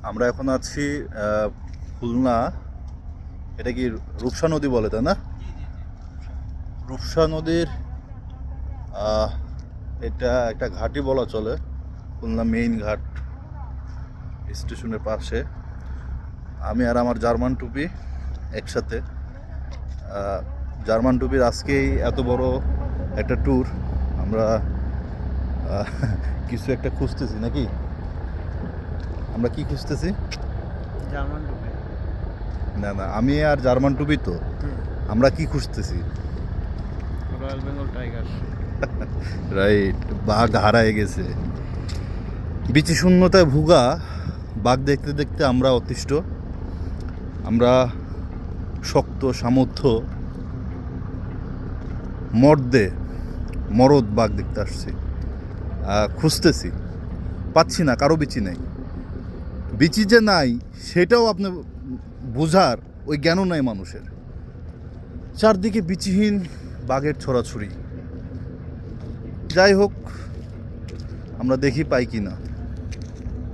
আমরা এখন আছি খুলনা, এটা কি রূপসা নদী বলে তাই না? রূপসা নদীর এটা একটা ঘাটই বলা চলে, খুলনা মেইন ঘাট স্টেশনের পাশে। আমি আর আমার জার্মান টুপি একসাথে। জার্মান টুপির আজকেই এত বড় একটা ট্যুর। আমরা কিছু একটা খুঁজতেছি নাকি? আমরা কি খুঁজতেছি? জার্মান টুপি। না না, আমি আর জার্মান টুপি তো। আমরা কি খুঁজতেছি? Royal Bengal tiger. রাইট, বাঘ হারায় গেছে। বিচি শূন্যতায় ভুগা বাঘ দেখতে দেখতে আমরা অতিষ্ঠ। আমরা শক্ত সামর্থ্য মরদ বাঘ দেখতে আসছি, খুঁজতেছি, পাচ্ছি না। কারো বিচি নেই। বিচি যে নাই সেটাও আপনি বোঝার ওই জ্ঞানও নাই মানুষের। চারদিকে বিচিহীন বাঘের ছড়াছড়ি। যাই হোক, আমরা দেখি পাই কি না।